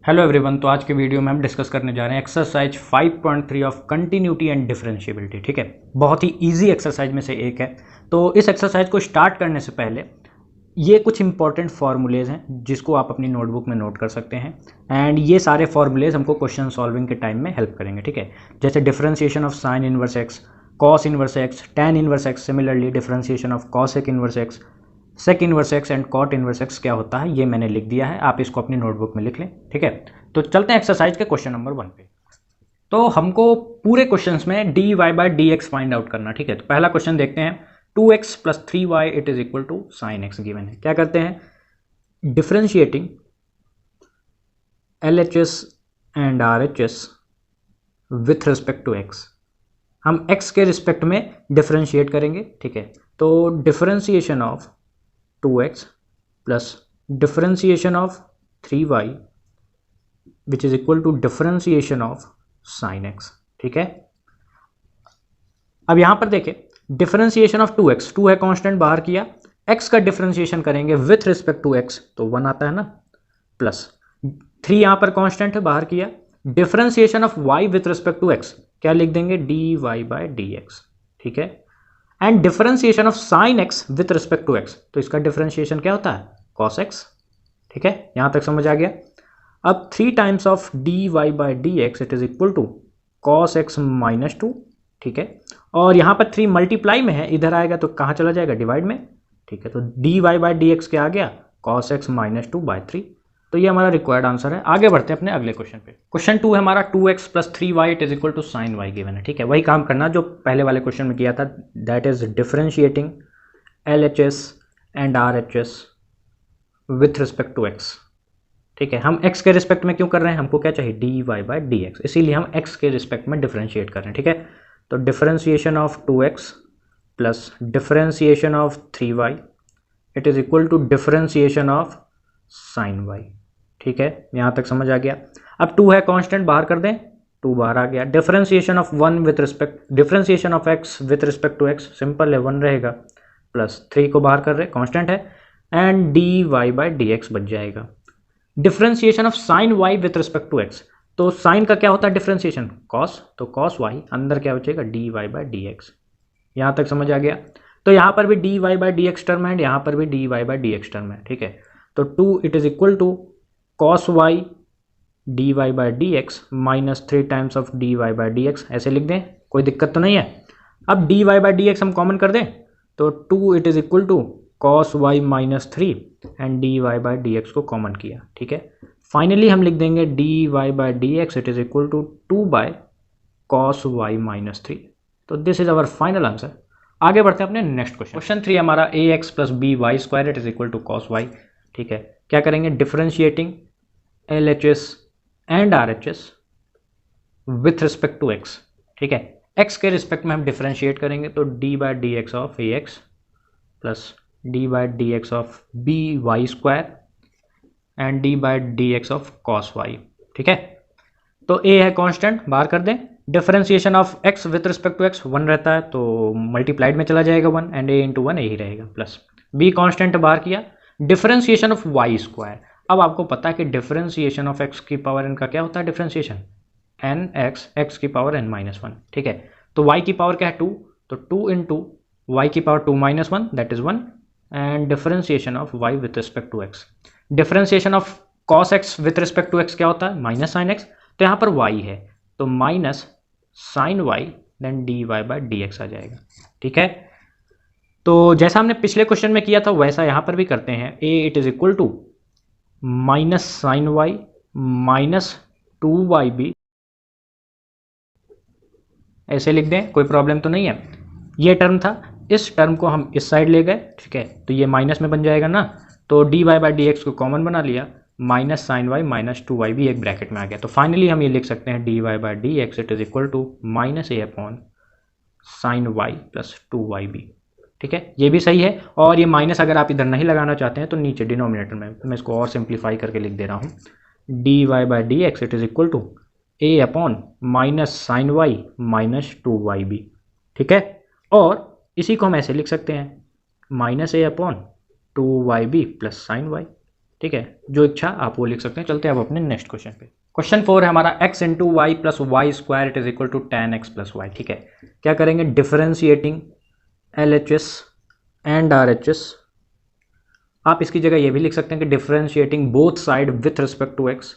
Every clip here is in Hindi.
Hello everyone. तो आज के वीडियो में हम डिस्कस करने जा रहे हैं exercise 5.3 of continuity and differentiability. ठीक है, बहुत ही इजी एक्सरसाइज में से एक है। तो इस एक्सरसाइज को स्टार्ट करने से पहले ये कुछ इंपॉर्टेंट फार्मूलेज हैं जिसको आप अपनी नोटबुक में नोट कर सकते हैं। एंड ये सारे फार्मूलेज हमको क्वेश्चन सॉल्विंग के टाइम में हेल्प करेंगे। ठीक है, जैसे differentiation of sine inverse x, cos inverse x, tan inverse x, similarly differentiation of cosec inverse x, sec inverse x and cot inverse x क्या होता है ये मैंने लिख दिया है, आप इसको अपनी नोटबुक में लिख लें। ठीक है, तो चलते हैं एक्सरसाइज के क्वेश्चन नंबर 1 पे। तो हमको पूरे क्वेश्चंस में d y by d x find out करना। ठीक है, तो पहला क्वेश्चन देखते हैं। 2x plus 3y it is equal to sine x given है। क्या करते हैं, differentiating LHS and RHS with respect to x। हम x के रिस्पेक्ट में डिफरेंशिएट करेंगे। ठीक है, तो differentiation of 2x plus differentiation of 3y which is equal to differentiation of sine x। ठीक है, अब यहां पर देखें डिफरेंशिएशन ऑफ 2x, 2 है कांस्टेंट, बाहर किया, x का डिफरेंशिएशन करेंगे विथ रिस्पेक्ट टू x तो 1 आता है ना, प्लस 3 यहां पर कांस्टेंट है, बाहर किया, differentiation of y with respect to x क्या लिख देंगे, dy बाई dx। ठीक है, and differentiation of sine x with respect to x तो इसका डिफरेंशिएशन क्या होता है, cos x। ठीक है, यहां तक समझ आ गया। अब 3 times of dy by dx it is equal to cos x minus 2। ठीक है, और यहाँ पर 3 मल्टीप्लाई में है, इधर आएगा तो कहाँ चला जाएगा, डिवाइड में। ठीक है, तो dy बाई dx क्या आ गया, cos x माइनस 2 बाई 3। तो ये हमारा रिक्वायर्ड आंसर है। आगे बढ़ते हैं अपने अगले क्वेश्चन पे। क्वेश्चन 2 है हमारा 2x plus 3y it is equal to sine y given है। ठीक है, वही काम करना जो पहले वाले क्वेश्चन में किया था, that is differentiating LHS and RHS with respect to x। ठीक है, हम x के रिस्पेक्ट में क्यों कर रहे हैं, हमको क्या चाहिए, dy बाई dx, इसीलिए हम x के रिस्पेक्ट में डिफरेंशिएट कर रहे हैं। ठीक है, तो differentiation of 2x plus differentiation of 3y it is equal to differentiation of sine y। ठीक है, यहाँ तक समझ आ गया। अब 2 है कांस्टेंट, बाहर कर दें, 2 बाहर आ गया, differentiation of 1 with respect, differentiation of x with respect to x simple है, 1 रहेगा, प्लस 3 को बाहर कर रहे, कांस्टेंट है, एंड dy बाई dx बच जाएगा। Differentiation of sine y with respect to x, तो साइन का क्या होता है डिफरेंशिएशन, cos, तो cos y, अंदर क्या बचेगा, dy बाई dx। यहाँ तक समझ आ गया। तो यहाँ पर भी dy बाई dx टर्म है, यहाँ पर भी dy बाई dx टर्म है। ठीक है, तो 2 it is equal to cos y dy by dx minus 3 times of dy by dx, ऐसे लिख दें, कोई दिक्कत तो नहीं है। अब dy बाई dx हम कॉमन कर दें तो 2 it is equal to cos y minus 3 and dy by dx को कॉमन किया। ठीक है, फाइनली हम लिख देंगे dy by dx it is equal to 2 by cos y minus 3। तो this is our final answer. आगे बढ़ते हैं अपने नेक्स्ट क्वेश्चन। क्वेश्चन 3 हमारा ax plus b y square it is equal to cos y। ठीक है, क्या करेंगे, differentiating LHS and RHS with respect to x। ठीक है, x के रिस्पेक्ट में हम डिफरेंशिएट करेंगे तो d by d x of ax plus d by d x of b y square and d by d x of cos y। ठीक है, तो a है कांस्टेंट, बाहर कर दें, differentiation of x with respect to x 1 रहता है तो मल्टीप्लाइड में चला जाएगा 1, एंड a इंटू 1 यही रहेगा, प्लस b कांस्टेंट बाहर किया, डिफरेंशिएशन ऑफ y स्क्वायर। अब आपको पता है कि डिफरेंशिएशन ऑफ x की पावर n का क्या होता है, डिफरेंशिएशन n x x की पावर n माइनस 1। ठीक है, तो y की पावर क्या है 2, तो 2 इंटू y की power 2 minus 1 that is 1, and differentiation of y with respect to x। Differentiation of cos x with respect to x क्या होता है, माइनस साइन x, तो यहाँ पर y है तो minus sine y then dy by dx आ जाएगा। ठीक है, तो जैसा हमने पिछले क्वेश्चन में किया था वैसा यहाँ पर भी करते हैं, a it is equal to minus sine y minus 2yb, ऐसे लिख दें, कोई प्रॉब्लम तो नहीं है। ये टर्म था, इस टर्म को हम इस साइड ले गए। ठीक है, तो ये माइनस में बन जाएगा ना, तो dy बाई dx को कॉमन बना लिया, minus sine y minus 2y भी एक ब्रैकेट में आ गया। तो फाइनली हम ये लिख सकते हैं dy by dx it is equal to minus a upon sine y plus 2yb। ठीक है, ये भी सही है, और ये माइनस अगर आप इधर नहीं लगाना चाहते हैं तो नीचे डिनोमिनेटर में मैं इसको और सिंप्लीफाई करके लिख दे रहा हूँ, dy by dx it is equal to a upon minus sine y minus 2yb। ठीक है, और इसी को हम ऐसे लिख सकते हैं, minus a upon 2yb plus sign y। ठीक है, जो इच्छा आप वो लिख सकते हैं। चलते हैं अब अपने नेक्स्ट क्वेश्चन पे। क्वेश्चन 4 है हमारा x into y plus y square it is equal to tan x plus y. ठीक है, क्या करेंगे, डिफरेंशिएटिंग LHS एंड RHS। आप इसकी जगह ये भी लिख सकते हैं कि differentiating both side with respect to x।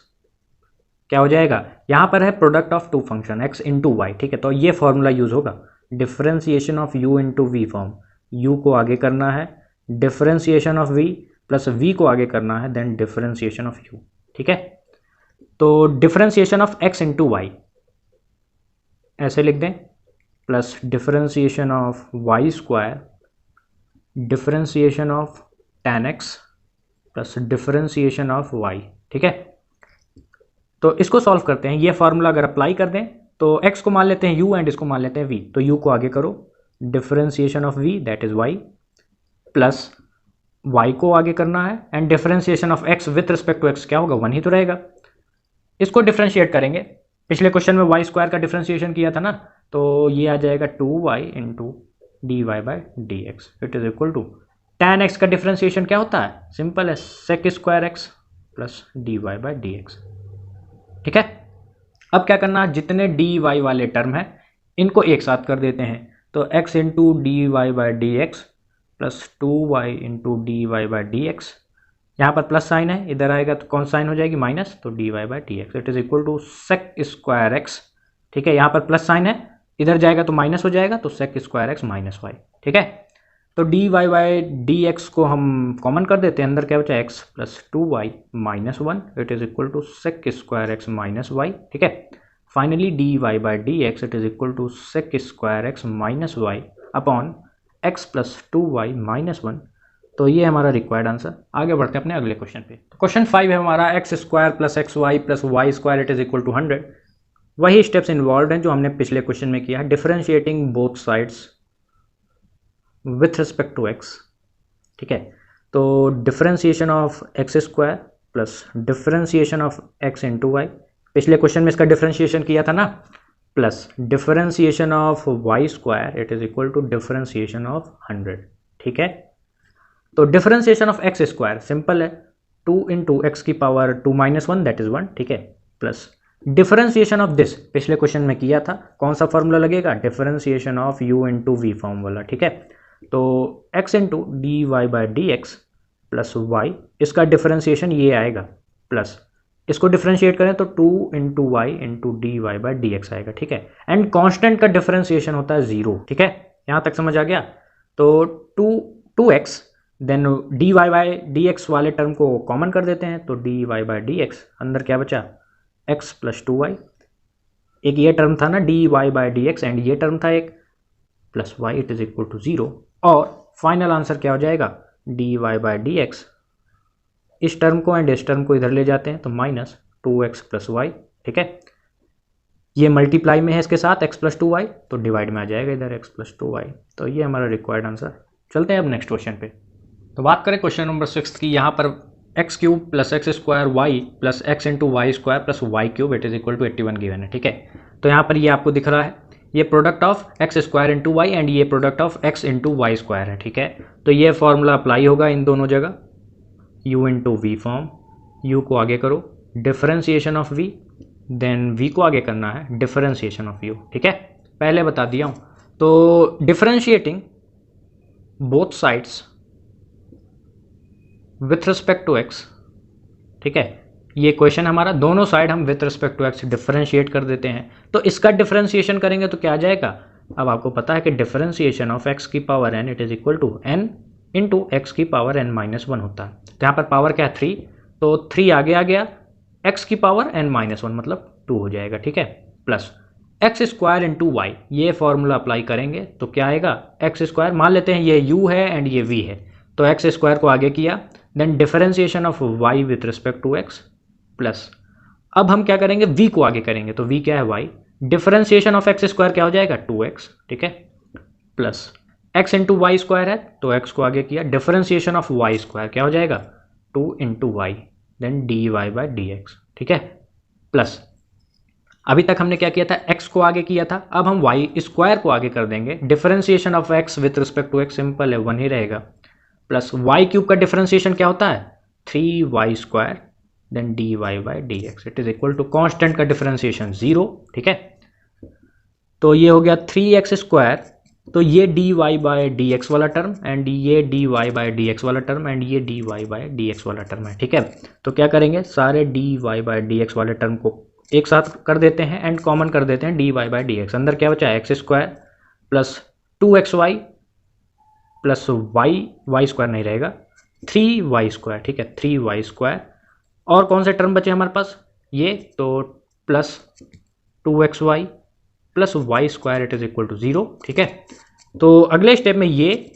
क्या हो जाएगा, यहाँ पर है product of two function x into y. ठीक है, तो ये फॉर्मूला यूज होगा, differentiation of u into v form, u को आगे करना है, differentiation of v plus v को आगे करना है, देन डिफरेंशिएशन ऑफ u। ठीक है, तो differentiation of x into y ऐसे लिख दें, plus differentiation of y square, differentiation of tan x plus differentiation of y। ठीक है, तो इसको सॉल्व करते हैं। ये फॉर्मूला अगर अप्लाई कर दें तो x को मान लेते हैं u एंड इसको मान लेते हैं v, तो u को आगे करो, differentiation of v that is y plus y को आगे करना है and differentiation of x with respect to x क्या होगा, 1 ही तो रहेगा। इसको डिफरेंशिएट करेंगे, पिछले क्वेश्चन में वाई स्क्वायर का डिफरेंशिएशन किया था ना, तो ये आ जाएगा 2y into d y by d x it is equal to tan x का डिफरेंशिएशन क्या होता है, सिंपल है, sec square x plus d y by d x. ठीक है, अब क्या करना है, जितने डी वाई वाले टर्म हैं इनको एक साथ कर देते हैं, तो x into d y by d x plus 2y into d y by d x, यहाँ पर प्लस साइन है, इधर आएगा तो कौन साइन हो जाएगी, माइनस, तो d y by d x it is equal to sec square x. ठीक है, यहाँ पर प्लस साइन है, इधर जाएगा तो माइनस हो जाएगा, तो sec square x minus y. ठीक है, तो d y by d x को हम कॉमन कर देते हैं, अंदर क्या बचा, x plus 2y minus 1 it is equal to sec square x minus y. ठीक है, finally d y by d x it is equal to sec square x minus y upon x plus 2y minus 1। तो ये हमारा रिक्वायर्ड आंसर। आगे बढ़ते हैं अपने अगले क्वेश्चन पे। तो क्वेश्चन 5 है हमारा x square plus x y plus y square it is equal to 100। वही स्टेप्स इन्वॉल्व हैं जो हमने पिछले क्वेश्चन में किया है, differentiating both sides with respect to x. ठीक है, तो differentiation of x square plus differentiation of x into y, पिछले क्वेश्चन में इसका डिफरेंशिएशन किया था ना, plus differentiation of y square it is equal to differentiation of 100। ठीक है, तो differentiation of x square simple है, 2 इंटू एक्स की पावर 2 माइनस 1 दैट इज 1। ठीक है, प्लस डिफरेंशिएशन ऑफ दिस पिछले क्वेश्चन में किया था, कौन सा फॉर्मूला लगेगा, differentiation of u into v form वाला। ठीक है, तो x into d y by d x plus y, इसका डिफरेंशिएशन ये आएगा, प्लस इसको डिफरेंशिएट करें तो 2 into y into d y by d x आएगा। ठीक है, एंड कांस्टेंट का डिफरेंशिएशन होता है 0। ठीक है, यहाँ तक समझ आ गया। तो 2x then d y by d x वाले टर्म को कॉमन कर देते हैं, तो d y by d x, अंदर क्या बचा, x प्लस 2y, एक ये टर्म था ना d y by d x and ये टर्म था एक, plus y it is equal to 0। और फाइनल आंसर क्या हो जाएगा, d y by d x, इस टर्म को एंड इस टर्म को इधर ले जाते हैं तो माइनस 2x प्लस वाई। ठीक है, ये मल्टीप्लाई में है इसके साथ x प्लस 2y, तो डिवाइड में आ जाएगा इधर x प्लस 2y। तो ये हमारा रिक्वायर्ड आंसर। चलते हैं अब नेक्स्ट क्वेश्चन पे। तो बात करें क्वेश्चन नंबर 6 की, यहाँ पर x cube plus x square y plus x into Y square plus y cube it is equal to 81 given है। ठीक है, तो यहाँ पर ये आपको दिख रहा है, ये product of x square into Y and ये product of x into Y square है। ठीक है, तो ये फॉर्मूला अप्लाई होगा इन दोनों जगह, u into v form, u को आगे करो, differentiation of v, then v को आगे करना है, डिफरेंशिएशन ऑफ u। ठीक है, पहले बता दिया हूँ। तो differentiating both sides with respect to x। ठीक है, ये क्वेश्चन हमारा दोनों साइड हम with respect to x differentiate कर देते हैं, तो इसका डिफरेंशिएशन करेंगे तो क्या आ जाएगा, अब आपको पता है कि डिफरेंशिएशन ऑफ x की power n it is equal to n into x की पावर n माइनस 1 होता है। तो यहाँ पर पावर क्या है 3, तो 3 आगे आ गया, x की पावर n माइनस 1 मतलब 2 हो जाएगा। ठीक है, plus x square into y, ये फॉर्मूला अप्लाई करेंगे तो क्या आएगा, एक्स स्क्वायर मान लेते हैं ये u है एंड ये v है, तो एक्स स्क्वायर को आगे किया, then differentiation of y with respect to x, plus अब हम क्या करेंगे, v को आगे करेंगे, तो v क्या है y, differentiation of x square क्या हो जाएगा 2x। ठीक है, plus x into Y square है तो x को आगे किया, डिफरेंशिएशन ऑफ y स्क्वायर क्या हो जाएगा 2 into y, then d y by d x. ठीक है, प्लस अभी तक हमने क्या किया था, x को आगे किया था, अब हम y स्क्वायर को आगे कर देंगे, differentiation of x with respect to x simple है 1 ही रहेगा, प्लस वाई क्यूब का डिफरेंशिएशन क्या होता है 3y² then dy/dx it is equal to constant का डिफरेंशिएशन 0, ठीक है। तो ये हो गया 3x², तो ये dy/dx वाला टर्म एंड ये dy/dx वाला टर्म एंड ये dy/dx वाला टर्म है, ठीक है। तो क्या करेंगे, सारे dy/dx वाले टर्म को एक साथ कर देते हैं एंड कॉमन कर देते हैं dy/dx। अंदर क्या बचा है, x² plus 2xy plus y² नहीं रहेगा, 3y², ठीक है, 3y²। और कौन से टर्म बचे हमारे पास, ये तो plus 2xy plus y² it is equal to 0, ठीक है। तो अगले स्टेप में ये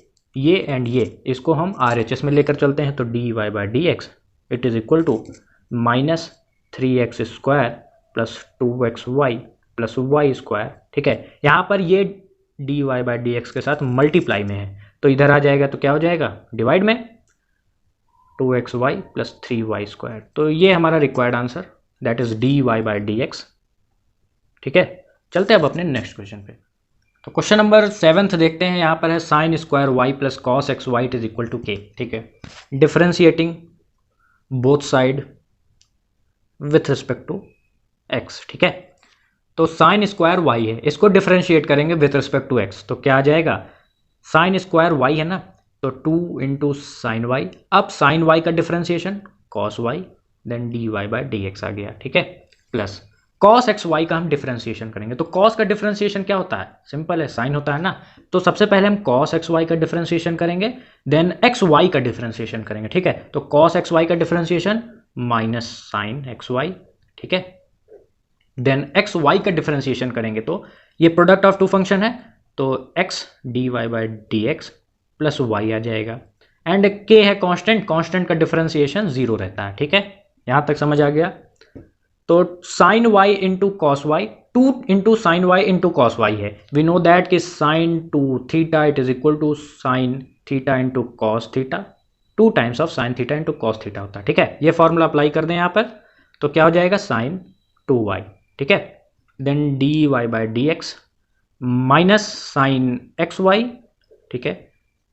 एंड ये इसको हम RHS में लेकर चलते हैं, तो dy/dx it is equal to -3x² plus 2xy plus y², ठीक है। यहाँ पर ये dy/dx के साथ मल्टीप्लाई में है, तो इधर आ जाएगा तो क्या हो जाएगा, डिवाइड में 2xy प्लस 3y²। तो ये हमारा required answer that is dy/dx, ठीक है। चलते हैं अब अपने नेक्स्ट क्वेश्चन पे। तो क्वेश्चन नंबर 7 देखते हैं। यहाँ पर है sin² y plus cos xy is equal to k, ठीक है। Differentiating both side with respect to x, ठीक है। तो sin² y है, इसको डिफरेंशिएट करेंगे विथ रिस्पेक्ट टू x, तो क्या आ जाएगा, sin² y है ना, तो 2 इंटू साइन वाई। अब साइन वाई का differentiation cos y then dy/dx आ गया, ठीक है, प्लस cos xy का हम डिफरेंशिएशन करेंगे। तो cos का डिफरेंशिएशन क्या होता है, सिंपल है, साइन होता है ना। तो सबसे पहले हम cos xy का डिफरेंशिएशन करेंगे, देन xy का डिफरेंशिएशन करेंगे, ठीक है। तो cos xy का डिफरेंशिएशन माइनस साइन xy, ठीक है। देन xy का डिफरेंशिएशन करेंगे तो ये प्रोडक्ट ऑफ टू फंक्शन है, तो x dy/dx प्लस y आ जाएगा एंड k है कांस्टेंट, कांस्टेंट का डिफरेंशिएशन 0 रहता है, ठीक है। यहां तक समझ आ गया। तो sine y into cos y, 2 into sine y into cos y है। वी नो दैट कि sine 2 theta it is equal to sine theta into cos theta, 2 times of sine theta into cos theta होता है, ठीक है। ये फॉर्मूला अप्लाई कर दें यहाँ पर, तो क्या हो जाएगा, साइन 2y, ठीक है, then dy/dx minus sine xy, ठीक है।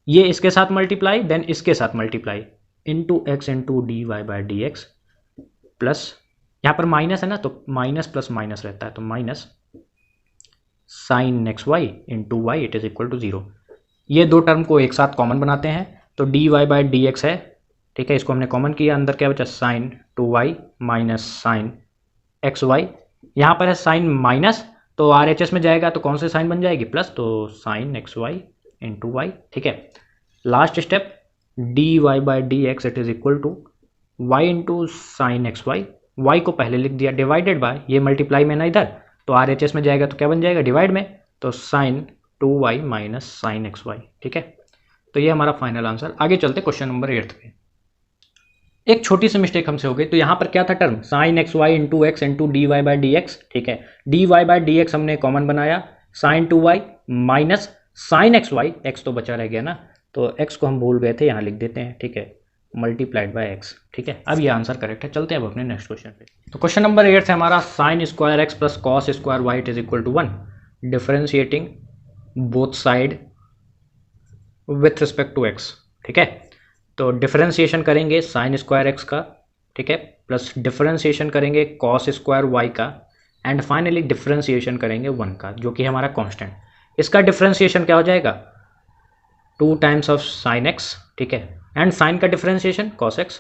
ये इसके साथ मल्टीप्लाई देन इसके साथ multiply into x into dy/dx plus, यहाँ पर माइनस है ना, तो माइनस प्लस माइनस रहता है, तो minus sine xy into y it is equal to 0। ये दो टर्म को एक साथ कॉमन बनाते हैं, तो dy/dx है, ठीक है, इसको हमने कॉमन किया, अंदर क्या बचा, sign 2y minus sine xy। यहाँ पर है साइन माइनस, तो RHS में जाएगा तो कौन से साइन बन जाएगी, प्लस, तो साइन xy इंटू वाई, ठीक है। Last step dy/dx it is equal to y into sine xy, y को पहले लिख दिया, डिवाइडेड बाय, ये मल्टीप्लाई में ना इधर, तो RHS में जाएगा तो क्या बन जाएगा, डिवाइड में, तो sign 2y minus sine xy, ठीक है। तो ये हमारा फाइनल आंसर। आगे चलते क्वेश्चन नंबर 8 पे। एक छोटी सी मिस्टेक हमसे हो गई, तो यहाँ पर क्या था term, sine xy into x into dy/dx, ठीक है। dy/dx हमने कॉमन बनाया, sine 2y minus sine xy, x तो बचा रह गया ना, तो x को हम भूल गए थे, यहाँ लिख देते हैं, ठीक है, मल्टीप्लाइड बाय x, ठीक है। अब ये आंसर करेक्ट है। चलते हैं अब अपने नेक्स्ट क्वेश्चन पे। तो क्वेश्चन नंबर 8 है हमारा, sin² x plus cos² y it is equal to 1, differentiating both side with respect to x, ठीक है। तो डिफरेंशिएशन करेंगे sin² x का, ठीक है, प्लस डिफरेंशिएशन करेंगे cos² y का एंड फाइनली डिफरेंशिएशन करेंगे 1 का, जो कि हमारा कांस्टेंट। इसका डिफरेंशिएशन क्या हो जाएगा, 2 टाइम्स ऑफ साइन x, ठीक है, एंड साइन का डिफरेंशिएशन cos x,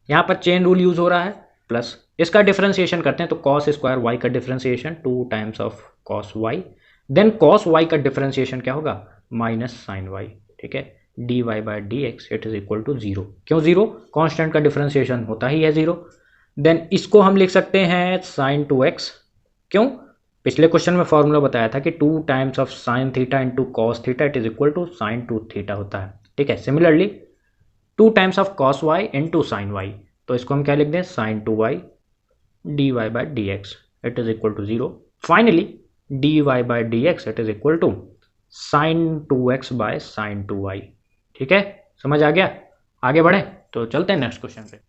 यहाँ पर चेन रूल यूज हो रहा है, प्लस इसका डिफरेंशिएशन करते हैं, तो cos² y का differentiation 2 times of cos y, then cos y का डिफरेंशिएशन क्या होगा, माइनस साइन y, ठीक है, dy/dx it is equal to 0। क्यों 0, कांस्टेंट का डिफरेंशिएशन होता ही है 0। देन इसको हम लिख सकते हैं साइन 2x, क्यों, पिछले क्वेश्चन में फॉर्मूला बताया था कि 2 times of sine theta into cos theta it is equal to sine 2 theta होता है, ठीक है। Similarly 2 times of cos y into sine y, तो इसको हम क्या लिख दें, sine 2y dy/dx it is equal to 0। Finally dy/dx it is equal to sine 2x by sine 2y, ठीक है, समझ आ गया। आगे बढ़े तो चलते हैं नेक्स्ट क्वेश्चन पे।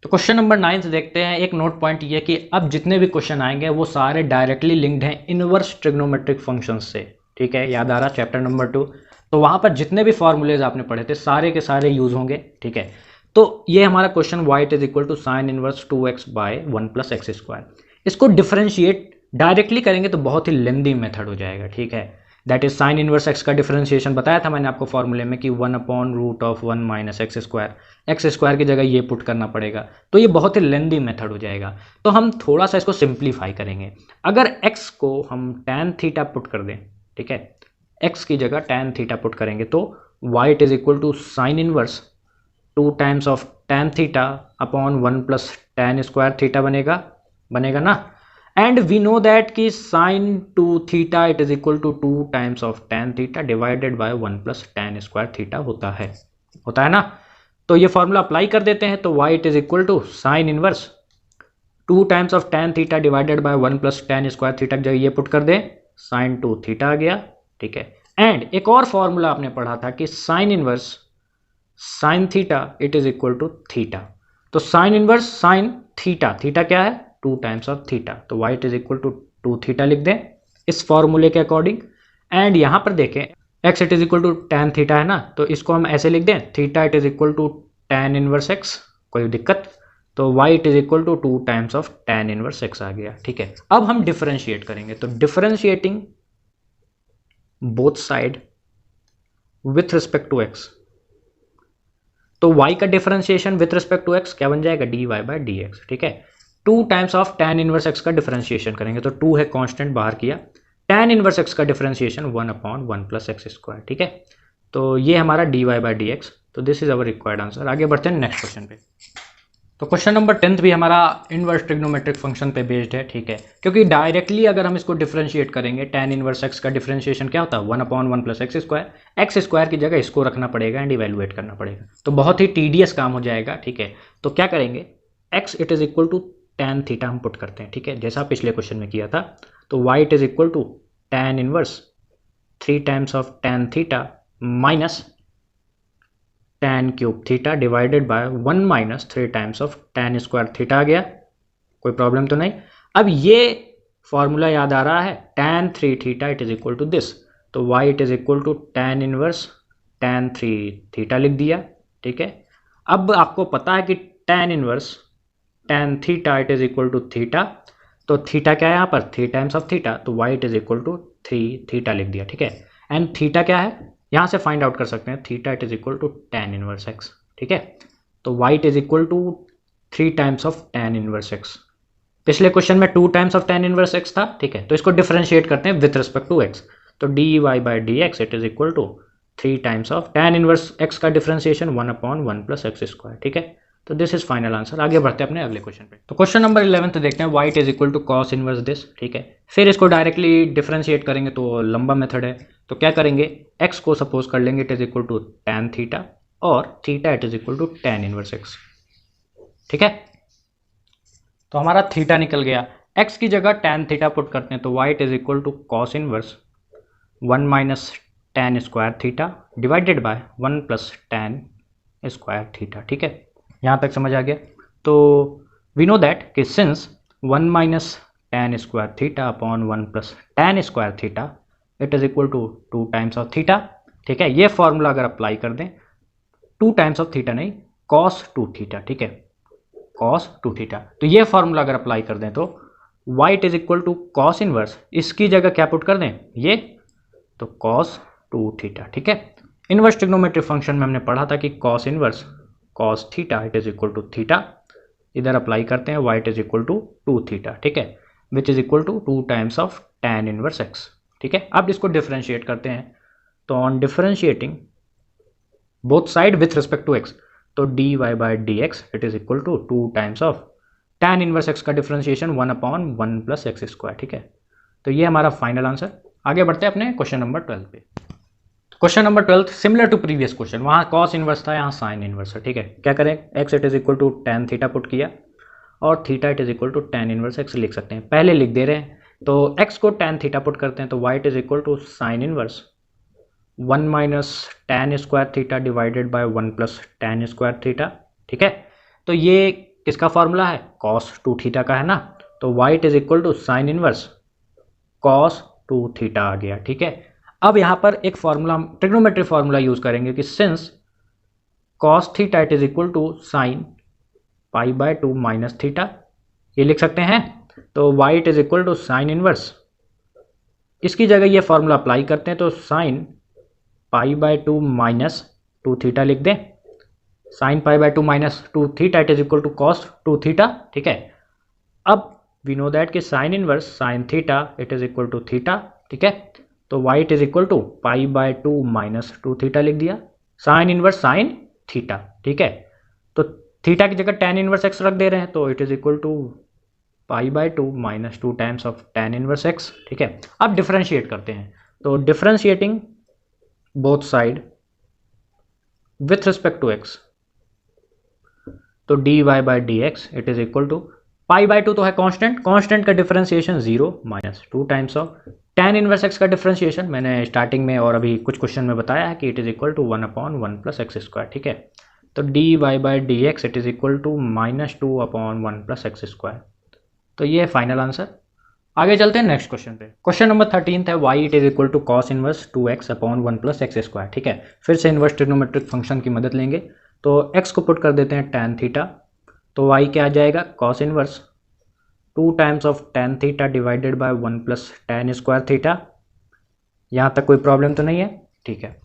तो क्वेश्चन नंबर 9 देखते हैं। एक नोट पॉइंट ये कि अब जितने भी क्वेश्चन आएंगे वो सारे डायरेक्टली लिंक्ड हैं इनवर्स ट्रिग्नोमेट्रिक फंक्शंस से, ठीक है, याद आ रहा चैप्टर नंबर 2, तो वहाँ पर जितने भी फॉर्मूलेज आपने पढ़े थे सारे के सारे यूज होंगे, ठीक है। तो ये हमारा question y is equal to sine inverse 2x by 1 plus x square. इसको डिफरेंशिएट डायरेक्टली करेंगे तो बहुत ही लेंदी मेथड हो जाएगा, ठीक है। That is sine inverse x का डिफरेंशिएशन बताया था मैंने आपको फॉर्मूले में कि 1/√1 माइनस एक्स स्क्वायर की जगह ये पुट करना पड़ेगा, तो ये बहुत ही लेंदी मेथड हो जाएगा। तो हम थोड़ा सा इसको सिंप्लीफाई करेंगे। अगर x को हम tan थीटा पुट कर दें, ठीक है, x की जगह tan थीटा पुट करेंगे तो y is equal to sine inverse 2 times of tan theta upon 1 plus tan square theta बनेगा ना। एंड वी नो दैट कि sine 2 theta it is equal to 2 times of tan theta divided by 1 plus tan square theta होता है ना। तो ये फॉर्मूला अप्लाई कर देते हैं तो y it is equal to sine inverse 2 times of tan theta divided by 1 plus tan square theta की जगह ये पुट कर दें, साइन 2 थीटा आ गया, ठीक है। एंड एक और फॉर्मूला आपने पढ़ा था कि sine inverse sine theta it is equal to theta. तो sine inverse sine theta, theta क्या है 2 टाइम्स ऑफ थीटा, तो y it is equal to 2 theta लिख दें इस फॉर्मूले के अकॉर्डिंग। एंड यहाँ पर देखें x it is equal to tan theta है ना, तो इसको हम ऐसे लिख दें theta it is equal to tan inverse x, कोई दिक्कत। तो y it is equal to 2 times of tan inverse x आ गया, ठीक है। अब हम डिफरेंशिएट करेंगे, तो differentiating both side with respect to x, तो y का differentiation with respect to x क्या बन जाएगा dy बाई dx, ठीक है। 2 times of tan inverse x का डिफरेंशिएशन करेंगे तो 2 है कांस्टेंट बाहर किया, tan इनवर्स x का डिफरेंशिएशन 1/1 प्लस एक्स स्क्वायर, ठीक है। तो ये हमारा dy बाई dx, तो this is our required answer. आगे बढ़ते हैं नेक्स्ट क्वेश्चन पे। तो क्वेश्चन नंबर 10 भी हमारा इनवर्स ट्रिग्नोमेट्रिक फंक्शन पे बेस्ड है, ठीक है, क्योंकि डायरेक्टली अगर हम इसको डिफरेंशिएट करेंगे tan इनवर्स x का डिफरेंशिएशन क्या होता है 1/1 प्लस एक्स स्क्वायर की जगह इसको रखना पड़ेगा एंड इवेलुएट करना पड़ेगा, तो बहुत ही टीडियस काम हो जाएगा, ठीक है। तो क्या करेंगे x it is equal to tan theta हम पुट करते हैं, ठीक है, जैसा पिछले क्वेश्चन में किया था। तो y it is equal to tan inverse 3 times of tan theta minus tan cube theta divided by 1 minus 3 times of tan square theta आ गया, कोई प्रॉब्लम तो नहीं। अब ये फॉर्मूला याद आ रहा है tan 3 theta it is equal to this, तो y it is equal to tan inverse tan 3 theta लिख दिया, ठीक है। अब आपको पता है कि tan inverse tan theta it is equal to theta, तो थीटा क्या है यहाँ पर 3 टाइम्स ऑफ थीटा, तो y it is equal to 3 theta लिख दिया, ठीक है। एंड थीटा क्या है यहाँ से फाइंड आउट कर सकते हैं, theta it is equal to tan inverse x, ठीक है। तो y it is equal to 3 times of tan inverse x, पिछले क्वेश्चन में 2 times of tan inverse x था, ठीक है। तो इसको डिफरेंशिएट करते हैं विथ रिस्पेक्ट टू x, तो dy by dx it is equal to 3 times of tan inverse x का डिफरेंशिएशन 1/1 प्लस एक्स स्क्वायर, ठीक है। तो दिस इज फाइनल आंसर। आगे बढ़ते हैं अपने अगले क्वेश्चन पे। तो क्वेश्चन नंबर 11 देखते हैं y it is equal to cos inverse this, ठीक है। फिर इसको डायरेक्टली डिफरेंशिएट करेंगे तो लंबा मेथड है, तो क्या करेंगे x को सपोज कर लेंगे it is equal to tan theta और theta it is equal to tan inverse x, ठीक है। तो हमारा थीटा निकल गया, x की जगह tan थीटा पुट करते हैं तो y it is equal to cos inverse 1 minus tan square theta divided by 1 plus tan square theta, ठीक है। यहाँ तक समझ आ गया। तो वी नो दैट कि since 1 minus tan square theta upon 1 plus tan square theta it is equal to 2 times of theta, ठीक है। ये फॉर्मूला अगर अप्लाई कर दें 2 टाइम्स ऑफ थीटा नहीं cos 2 थीटा, ठीक है, cos 2 थीटा, तो ये फॉर्मूला अगर अप्लाई कर दें तो y it is equal to cos inverse, इसकी जगह क्या पुट कर दें ये, तो cos 2 थीटा, ठीक है। इनवर्स ट्रिग्नोमेट्रिक फंक्शन में हमने पढ़ा था कि cos inverse cos theta it is equal to theta, इधर अप्लाई करते हैं y it is equal to 2 theta, ठीक है, which is equal to 2 times of tan inverse x, ठीक है। अब इसको डिफरेंशिएट करते हैं, तो on differentiating both side with respect to x, तो dy by dx it is equal to 2 times of tan inverse x का डिफरेंशिएशन 1/1 प्लस एक्स स्क्वायर, ठीक है। तो ये हमारा फाइनल आंसर। आगे बढ़ते हैं अपने क्वेश्चन नंबर 12 पे। Question number 12 similar to previous question, वहाँ कॉस इनवर्स था, यहाँ साइन इनवर्स है, ठीक है। क्या करें x it is equal to tan theta put किया और theta it is equal to tan inverse x लिख सकते हैं, पहले लिख दे रहे हैं। तो x को tan थीटा पुट करते हैं तो y it is equal to sine inverse 1 minus tan square theta divided by 1 plus tan square theta, ठीक है। तो ये किसका फॉर्मूला है cos 2 थीटा का है ना, तो y it is equal to sine inverse cos 2 theta आ गया, ठीक है। अब यहाँ पर एक फॉर्मूला ट्रिग्नोमेट्रिक फॉर्मूला यूज करेंगे कि since cos theta it is equal to sine pi by 2 minus theta, ये लिख सकते हैं। तो y it is equal to sine inverse, इसकी जगह ये फॉर्मूला अप्लाई करते हैं, तो sine pi by 2 minus 2 theta लिख दें। Sine pi by 2 minus 2 theta it is equal to cos 2 theta, ठीक है। अब वी नो दैट कि sine inverse sine theta it is equal to theta, ठीक है। तो y it is equal to pi by 2 minus 2 theta लिख दिया, साइन इनवर्स साइन थीटा, ठीक है। तो थीटा की जगह tan इनवर्स x रख दे रहे हैं, तो it is equal to pi by 2 minus 2 times of tan inverse x, ठीक है। अब डिफरेंशिएट करते हैं, तो differentiating both side with respect to x, तो dy bye dx it is equal to pi by 2 तो है कांस्टेंट, कांस्टेंट का differentiation 0 minus 2 times of tan inverse x का डिफरेंशिएशन मैंने स्टार्टिंग में और अभी कुछ क्वेश्चन में बताया है कि it is equal to 1/1 plus x square, ठीक है। तो dy bye dx it is equal to minus 2/1 plus x square, तो ये है फाइनल आंसर। आगे चलते हैं नेक्स्ट क्वेश्चन पे। क्वेश्चन नंबर 13 है y it is equal to cos inverse 2x/1 plus x square, ठीक है। फिर से इनवर्स ट्रिग्नोमेट्रिक फंक्शन की मदद लेंगे, तो x को पुट कर देते हैं tan थीटा, तो y क्या आ जाएगा cos inverse 2 times of tan theta divided by 1 plus tan square theta. यहाँ तक कोई प्रॉब्लम तो नहीं है, ठीक है।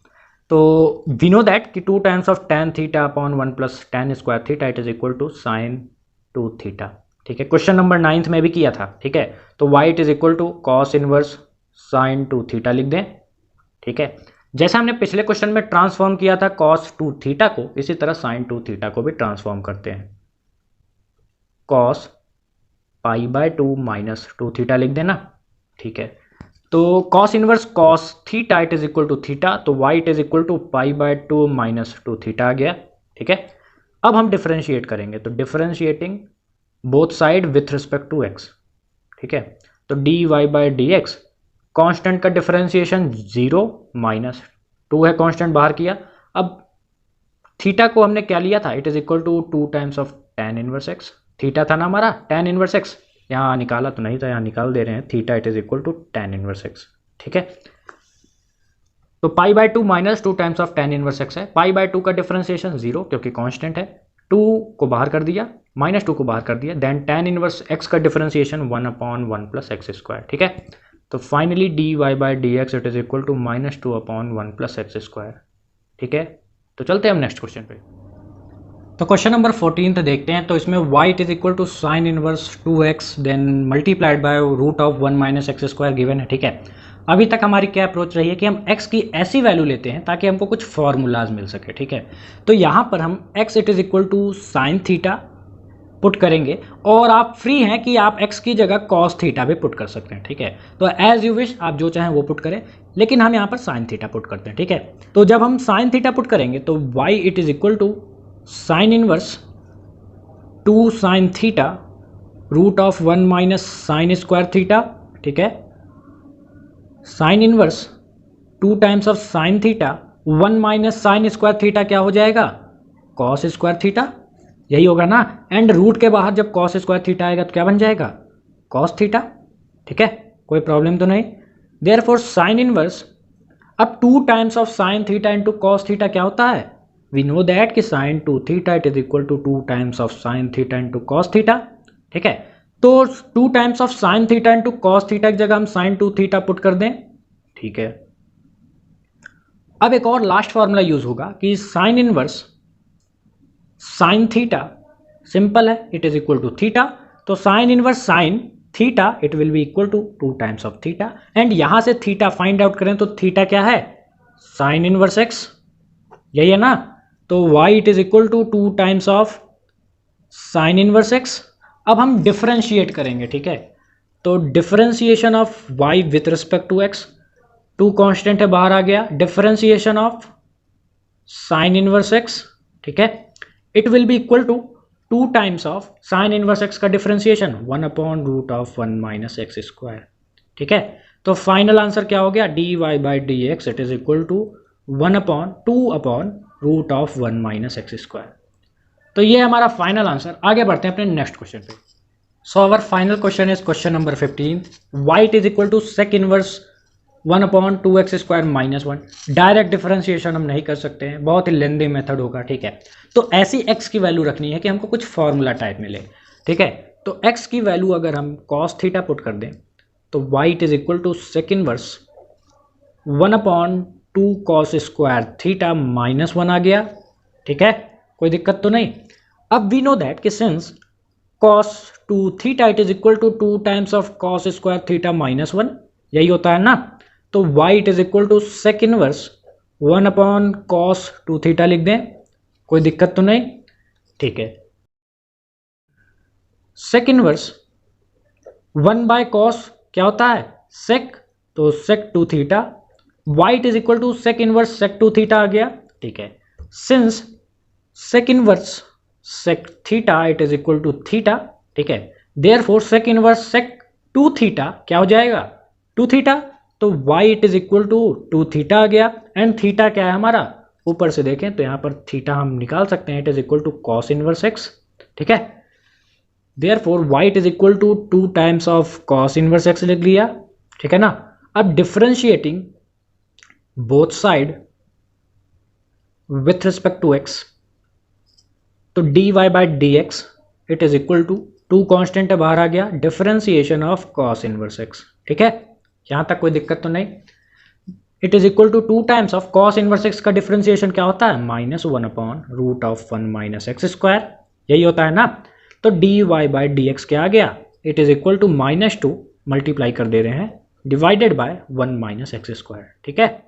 तो वी नो दैट कि 2 times of tan theta upon 1 plus tan square theta it is equal to sine 2 theta, ठीक है। क्वेश्चन नंबर 9 में भी किया था, ठीक है। तो y it is equal to cos inverse sine 2 theta लिख दें, ठीक है। जैसा हमने पिछले क्वेश्चन में ट्रांसफॉर्म किया था कॉस 2 थीटा को, इसी तरह साइन 2 थीटा को भी ट्रांसफॉर्म करते हैं। Cos pi by 2 minus 2 theta लिख देना, ठीक है। तो cos inverse cos theta it is equal to theta, तो y it is equal to pi by 2 minus 2 theta आ गया, ठीक है। अब हम डिफरेंशिएट करेंगे, तो differentiating both side with respect to x, ठीक है। तो dy बाय dx कांस्टेंट का डिफरेंशिएशन 0 माइनस 2 है, कांस्टेंट बाहर किया। अब थीटा को हमने क्या लिया था, it is equal to 2 times of tan inverse x, theta था ना हमारा tan इनवर्स x, यहाँ निकाला तो नहीं था, यहाँ निकाल दे रहे हैं, theta it is equal to tan inverse x, ठीक है। तो pi by 2 minus 2 times of tan inverse x है, पाई बाय 2 का डिफरेंशिएशन 0 क्योंकि कांस्टेंट है, 2 को बाहर कर दिया, माइनस 2 को बाहर कर दिया, देन tan इनवर्स x का डिफरेंशिएशन 1/1 प्लस एक्स स्क्वायर, ठीक है। तो finally dy bye dx it is equal to minus 2/1 plus x square, ठीक है। तो चलते हैं हम नेक्स्ट क्वेश्चन पे। तो क्वेश्चन नंबर 14 देखते हैं, तो इसमें y it is equal to sine inverse 2x then multiplied by root of 1 minus x square given है, ठीक है। अभी तक हमारी क्या अप्रोच रही है कि हम x की ऐसी वैल्यू लेते हैं ताकि हमको कुछ फॉर्मूलाज मिल सके, ठीक है। तो यहाँ पर हम x it is equal to sine theta put करेंगे, और आप फ्री हैं कि आप x की जगह कॉस थीटा भी पुट कर सकते हैं, ठीक है। तो एज यू विश, आप जो चाहें वो पुट करें, लेकिन हम यहाँ पर साइन थीटा पुट करते हैं, ठीक है। तो जब हम साइन थीटा पुट करेंगे तो y it is equal to sine inverse 2 sine theta root of 1 minus sine square theta, ठीक है। Sine inverse 2 times of sine theta 1 minus sine square theta क्या हो जाएगा कॉस स्क्वायर थीटा, यही होगा ना। एंड रूट के बाहर जब कॉस स्क्वायर थीटा आएगा तो क्या बन जाएगा कॉस थीटा, ठीक है। कोई प्रॉब्लम तो नहीं। देयरफॉर साइन इनवर्स, अब 2 times of sine theta into cos theta क्या होता है, वी नो दैट कि sine 2 theta it is equal to 2 times of sine theta into cos theta, ठीक है। तो 2 times of sine theta into cos theta की जगह हम साइन 2 थीटा पुट कर दें, ठीक है। अब एक और लास्ट फॉर्मूला यूज होगा कि sine inverse sine theta simple है, it is equal to theta, तो sine inverse sine theta it will be equal to 2 times of theta, and यहां से थीटा फाइंड आउट करें तो थीटा क्या है साइन इनवर्स एक्स, यही है ना। तो y it is equal to 2 times of sine inverse x। अब हम डिफरेंशिएट करेंगे, ठीक है। तो differentiation of y with respect to x, 2 constant है बाहर आ गया, differentiation of sine inverse x, ठीक है, it will be equal to 2 times of sine inverse x का डिफरेंशिएशन 1/√1 माइनस एक्स स्क्वायर, ठीक है। तो फाइनल आंसर क्या हो गया dy by dx it is equal to 1/2/√1 minus x square. तो ये हमारा फाइनल आंसर। आगे बढ़ते हैं अपने नेक्स्ट क्वेश्चन पे। So our final question is question number 15, y it is equal to sec inverse 1/2x² -1। Direct differentiation हम नहीं कर सकते हैं, बहुत ही लेंदी मेथड होगा, ठीक है। तो ऐसी x की वैल्यू रखनी है कि हमको कुछ फॉर्मूला टाइप मिले, ठीक है। तो x की वैल्यू अगर हम cos थीटा पुट कर दें तो y it is equal to sec inverse 1/2 cos² theta -1 आ गया, ठीक है, कोई दिक्कत तो नहीं। अब वी नो दैट कि since cos 2 theta it is equal to 2 times of cos² theta -1, यही होता है ना। तो y it is equal to sec inverse 1/cos 2 theta लिख दें, कोई दिक्कत तो नहीं, ठीक है। सेक इनवर्स 1/cos क्या होता है, सेक, तो sec 2 theta, y it is equal to sec inverse sec 2 theta आ गया, ठीक है। Since sec inverse sec theta it is equal to theta, ठीक है, therefore sec inverse sec 2 theta क्या हो जाएगा, 2 थीटा, तो y it is equal to 2 theta आ गया। एंड थीटा क्या है हमारा, ऊपर से देखें तो यहाँ पर थीटा हम निकाल सकते हैं, it is equal to cos inverse x, ठीक है। Therefore y it is equal to 2 times of cos inverse x लिख लिया, ठीक है ना। अब differentiating both side with respect to x, तो dy by d x it is equal to 2 constant है बाहर आ गया, differentiation of cos inverse x, ठीक है, यहां तक कोई दिक्कत तो नहीं। It is equal to 2 times of cos inverse x का डिफरेंशिएशन क्या होता है, -1/√1 - x², यही होता है ना। तो dy बाई डी एक्स क्या आ गया, it is equal to -2 multiply कर दे रहे हैं डिवाइडेड बाय 1 - x², ठीक है।